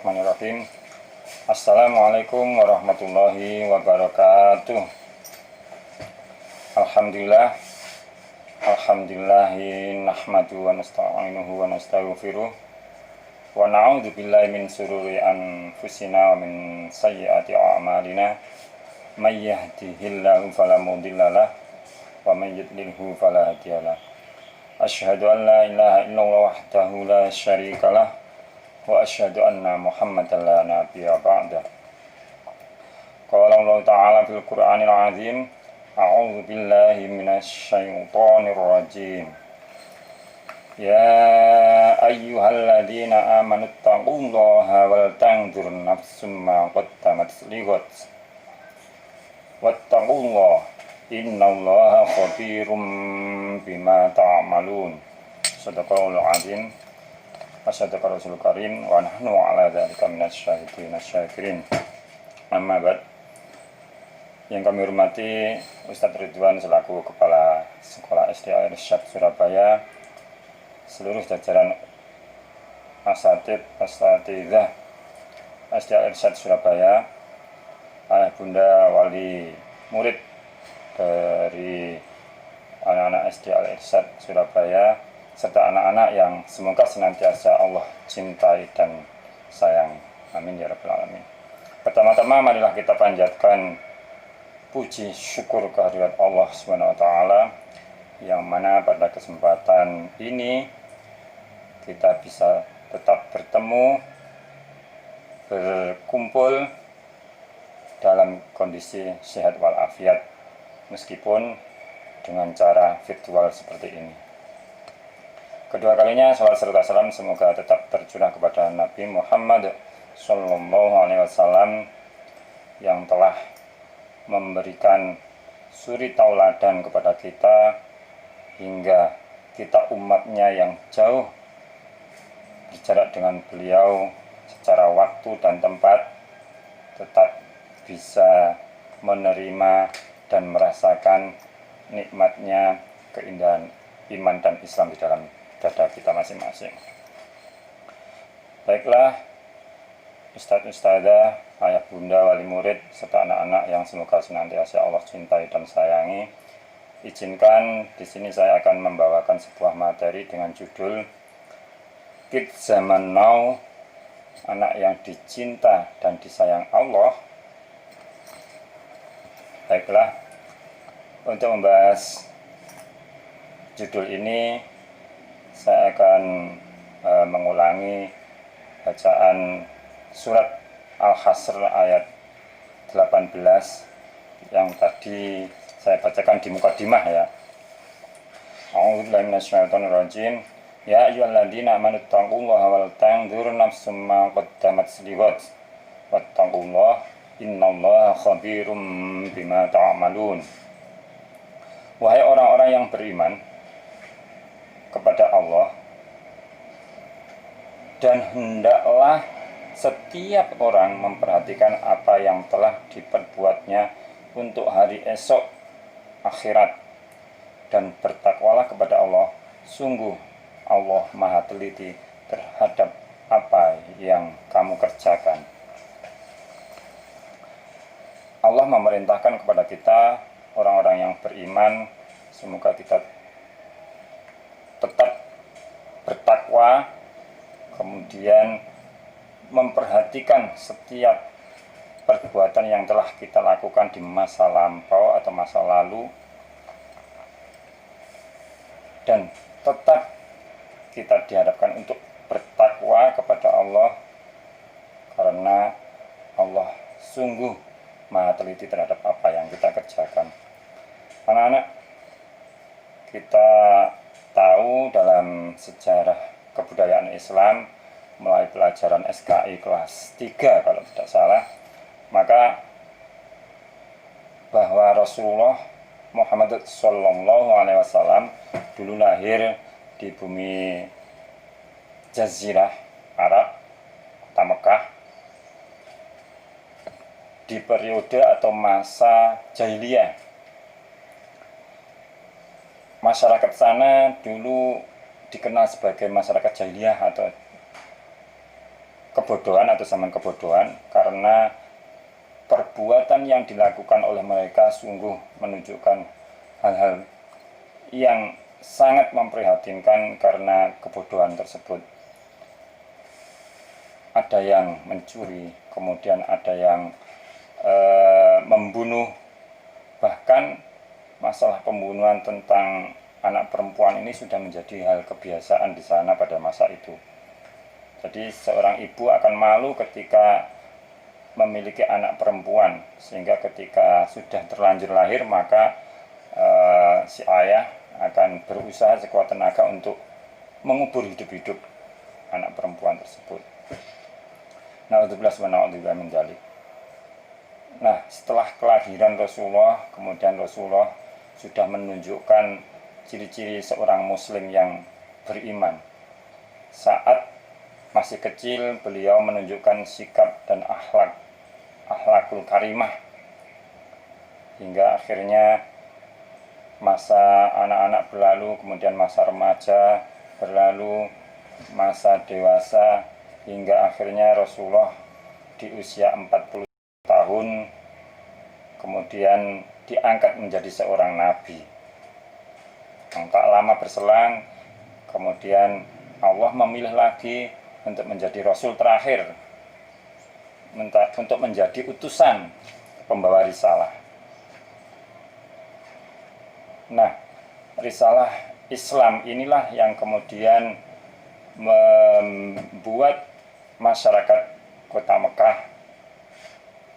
Bismillahirrahmanirrahim. Assalamualaikum warahmatullahi wabarakatuh. Alhamdulillahi nahmadu wa nasta'inuhu wa nastaghfiruh wa na'udzu billahi min sururi anfusina wa min sayyiati a'malina. May yahdihillahu fala mudhillalah wa may yudlilhu fala hadiyalah. Asyhadu an la ilaha illallah wahdahu la syarikalah wa asyhadu anna Muhammadan la nabiyya ba'dah. Qala Allah Ta'ala fil Qur'anil 'azim, a'udzu billahi minasy syaithanir rajim. Ya ayyuhalladzina amanu taqullaha wal tanzur nafsum ma qaddamat lighad. Wattaqullaha innallaha khabirum bima ta'malun. Shadaqallahul 'azim. Asyhadu Rasul Karim wa nahnu ala dzalika minasyahidin asyakirin. Amma ba'd. Yang kami hormati Ustadz Ridwan selaku Kepala Sekolah SD Al-Irsyad Surabaya, seluruh jajaran asatidzah SD Al-Irsyad Surabaya, ayah bunda wali murid dari anak-anak SD Al-Irsyad Surabaya, serta anak-anak yang semoga senantiasa Allah cintai dan sayang. Amin ya rabbal alamin. Pertama-tama marilah kita panjatkan puji syukur kehadirat Allah Subhanahu wa taala yang mana pada kesempatan ini kita bisa tetap bertemu, berkumpul dalam kondisi sehat walafiat meskipun dengan cara virtual seperti ini. Kedua kalinya salawat serta salam semoga tetap tercurah kepada Nabi Muhammad Sallallahu Alaihi Wasallam yang telah memberikan suri tauladan kepada kita hingga kita umatnya yang jauh berjarak dengan beliau secara waktu dan tempat tetap bisa menerima dan merasakan nikmatnya keindahan iman dan Islam di dalam dada kita masing-masing. Baiklah, Ustadz-ustadzah, ayah bunda, wali murid, serta anak-anak yang semoga senantiasa Allah cintai dan sayangi. Izinkan di sini saya akan membawakan sebuah materi dengan judul Kids Zaman Now, anak yang dicinta dan disayang Allah. Baiklah, untuk membahas judul ini saya akan mengulangi bacaan surat Al-Hasr ayat 18 yang tadi saya bacakan di mukadimah ya. A'udzubillahi minasyaitonir rajim. Ya ayyuhalladzina amanu taqullaha wal tanzur nafsum ma qaddamat lighad. Wattaqullaha innallaha khabirum bima ta'malun. Wahai orang-orang yang beriman kepada Allah, dan hendaklah setiap orang memperhatikan apa yang telah diperbuatnya untuk hari esok akhirat, dan bertakwalah kepada Allah, sungguh Allah maha teliti terhadap apa yang kamu kerjakan. Allah memerintahkan kepada kita orang-orang yang beriman semoga kita tetap bertakwa, kemudian memperhatikan setiap perbuatan yang telah kita lakukan di masa lampau atau masa lalu, dan tetap kita dihadapkan untuk bertakwa kepada Allah karena Allah sungguh maha teliti terhadap apa yang kita kerjakan. Anak-anak, kita tahu dalam sejarah kebudayaan Islam mulai pelajaran SKI kelas 3 kalau tidak salah, maka bahwa Rasulullah Muhammad Sallallahu Alaihi Wasallam dulu lahir di bumi Jazirah Arab, kota Mekah, di periode atau masa jahiliyah. Masyarakat sana dulu dikenal sebagai masyarakat jahiliyah atau kebodohan atau zaman kebodohan, karena perbuatan yang dilakukan oleh mereka sungguh menunjukkan hal-hal yang sangat memprihatinkan karena kebodohan tersebut. Ada yang mencuri, kemudian ada yang membunuh, bahkan masalah pembunuhan tentang anak perempuan ini sudah menjadi hal kebiasaan di sana pada masa itu. Jadi seorang ibu akan malu ketika memiliki anak perempuan, sehingga ketika sudah terlanjur lahir maka si ayah akan berusaha sekuat tenaga untuk mengubur hidup-hidup anak perempuan tersebut. Na'udzubillah min dzalik. Nah, setelah kelahiran Rasulullah, kemudian Rasulullah sudah menunjukkan ciri-ciri seorang muslim yang beriman. Saat masih kecil, beliau menunjukkan sikap dan akhlakul karimah, hingga akhirnya masa anak-anak berlalu, kemudian masa remaja berlalu, masa dewasa, hingga akhirnya Rasulullah di usia 40 tahun kemudian diangkat menjadi seorang nabi. Tak lama berselang, kemudian Allah memilih lagi untuk menjadi Rasul terakhir, untuk menjadi utusan pembawa risalah. Nah, risalah Islam inilah yang kemudian membuat masyarakat kota Mekah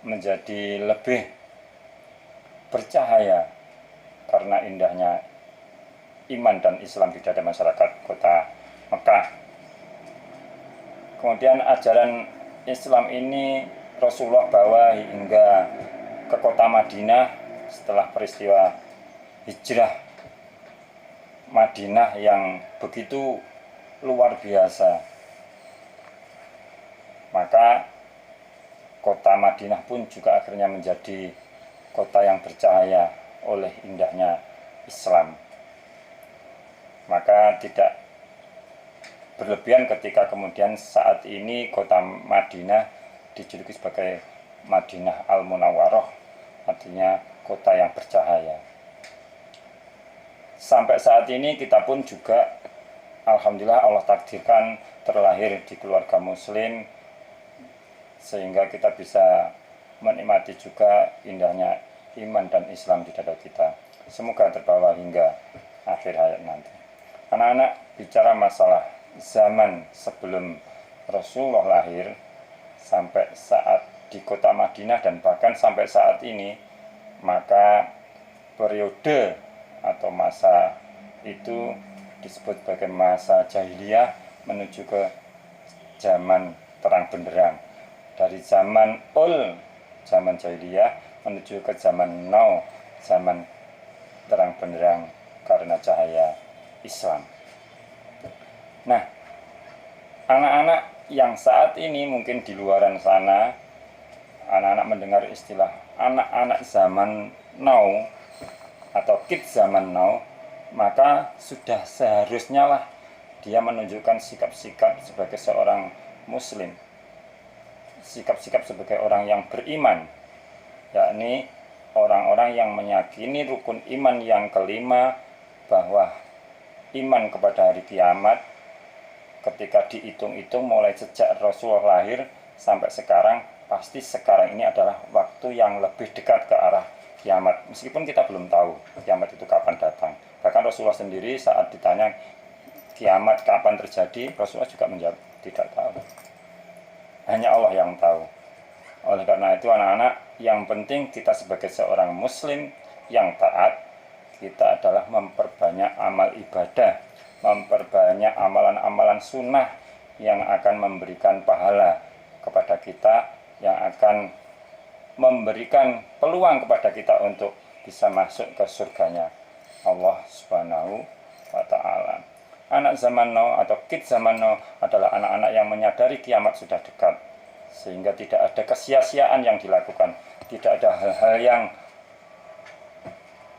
menjadi lebih bercahaya karena indahnya iman dan Islam di dada masyarakat kota Mekah. Kemudian ajaran Islam ini Rasulullah bawa hingga ke kota Madinah setelah peristiwa hijrah Madinah yang begitu luar biasa. Maka kota Madinah pun juga akhirnya menjadi kota yang bercahaya oleh indahnya Islam. Maka tidak berlebihan ketika kemudian saat ini kota Madinah dijuluki sebagai Madinah Al-Munawwarah, artinya kota yang bercahaya. Sampai saat ini kita pun juga alhamdulillah Allah takdirkan terlahir di keluarga muslim, sehingga kita bisa menikmati juga indahnya iman dan Islam di dada kita. Semoga terbawa hingga akhir hayat nanti. Anak-anak, bicara masalah zaman sebelum Rasulullah lahir sampai saat di kota Madinah dan bahkan sampai saat ini, maka periode atau masa itu disebut sebagai masa jahiliyah menuju ke zaman terang benderang. Dari zaman zaman jahiliyah menuju ke zaman now, zaman terang benderang karena cahaya Islam. Nah, anak-anak yang saat ini mungkin di luaran sana, anak-anak mendengar istilah anak-anak zaman now atau kids zaman now, maka sudah seharusnya lah dia menunjukkan sikap-sikap sebagai seorang muslim, sikap-sikap sebagai orang yang beriman, yakni orang-orang yang meyakini rukun iman yang kelima, bahwa iman kepada hari kiamat. Ketika dihitung-hitung mulai sejak Rasulullah lahir sampai sekarang, pasti sekarang ini adalah waktu yang lebih dekat ke arah kiamat. Meskipun kita belum tahu kiamat itu kapan datang. Bahkan Rasulullah sendiri saat ditanya kiamat kapan terjadi, Rasulullah juga menjawab tidak tahu. Hanya Allah yang tahu. Oleh karena itu anak-anak, yang penting kita sebagai seorang muslim yang taat, kita adalah memperbanyak amal ibadah, memperbanyak amalan-amalan sunnah yang akan memberikan pahala kepada kita, yang akan memberikan peluang kepada kita untuk bisa masuk ke surganya Allah Subhanahu wa ta'ala. Anak zaman now atau kids zaman now adalah anak-anak yang menyadari kiamat sudah dekat, sehingga tidak ada kesia-siaan yang dilakukan, tidak ada hal-hal yang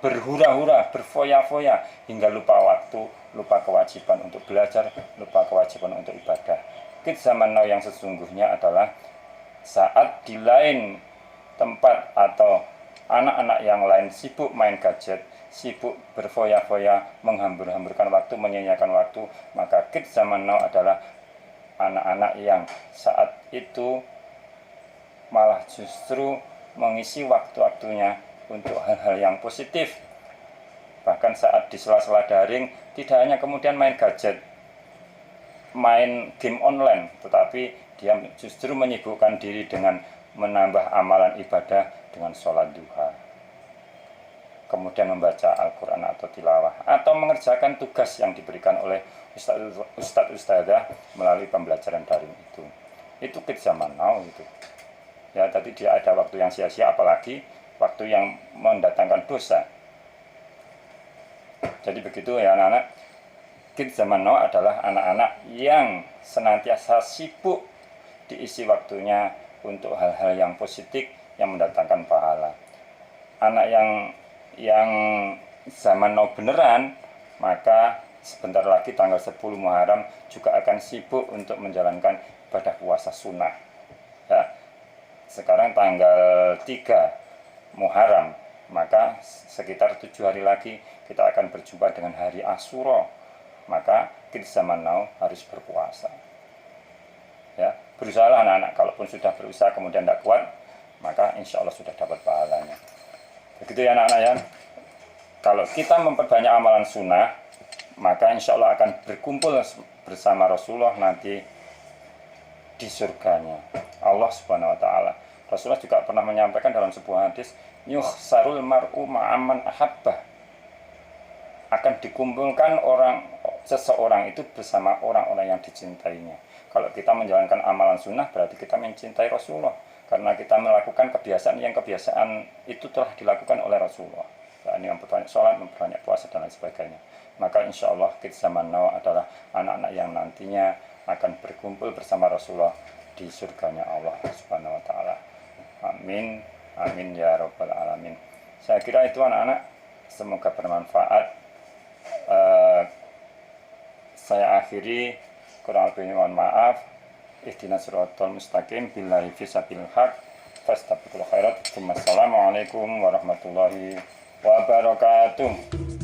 berhura-hura, berfoya-foya hingga lupa waktu, lupa kewajiban untuk belajar, lupa kewajiban untuk ibadah. Kids zaman now yang sesungguhnya adalah saat di lain tempat atau anak-anak yang lain sibuk main gadget, sibuk berfoya-foya, menghambur-hamburkan waktu, menyia-nyiakan waktu, maka kids zaman now adalah anak-anak yang saat itu malah justru mengisi waktu-waktunya untuk hal-hal yang positif. Bahkan saat di sela-sela daring, tidak hanya kemudian main gadget, main game online, tetapi dia justru menyibukkan diri dengan menambah amalan ibadah dengan sholat duha, kemudian membaca Al-Quran atau tilawah, atau mengerjakan tugas yang diberikan oleh ustadz-ustadzah melalui pembelajaran daring itu. Itu kids zaman now itu. Ya, tadi dia ada waktu yang sia-sia, apalagi waktu yang mendatangkan dosa. Jadi begitu ya anak-anak. Kids zaman now adalah anak-anak yang senantiasa sibuk diisi waktunya untuk hal-hal yang positif yang mendatangkan pahala. Anak yang zaman now beneran, maka sebentar lagi tanggal 10 Muharram juga akan sibuk untuk menjalankan ibadah puasa sunnah. Ya, sekarang tanggal 3 Muharram, maka sekitar 7 hari lagi kita akan berjumpa dengan hari Asyura. Maka kids zaman now harus berpuasa. Ya, berusahalah anak-anak, kalaupun sudah berusaha kemudian tidak kuat, maka insya Allah sudah dapat pahalanya. Begitu ya anak-anak ya. Kalau kita memperbanyak amalan sunnah, maka insya Allah akan berkumpul bersama Rasulullah nanti di surganya Allah Subhanahu Wa Taala. Rasulullah juga pernah menyampaikan dalam sebuah hadis, yuhsarul mar'u ma'aman ahabbah, akan dikumpulkan seseorang itu bersama orang-orang yang dicintainya. Kalau kita menjalankan amalan sunnah berarti kita mencintai Rasulullah, karena kita melakukan kebiasaan yang kebiasaan itu telah dilakukan oleh Rasulullah. Ini memperbanyak sholat, memperbanyak puasa dan lain sebagainya. Maka insya Allah kids zaman now adalah anak-anak yang nantinya akan berkumpul bersama Rasulullah di surganya Allah Subhanahu Wa Taala. Amin, amin ya Rabbal Alamin. Saya kira itu anak-anak, semoga bermanfaat. Saya akhiri, kurang lebihnya mohon maaf. Ihdinas siratal mustaqim, billahi fisabil haq, fastabiqul khairat. Wassalamualaikum warahmatullahi wabarakatuh.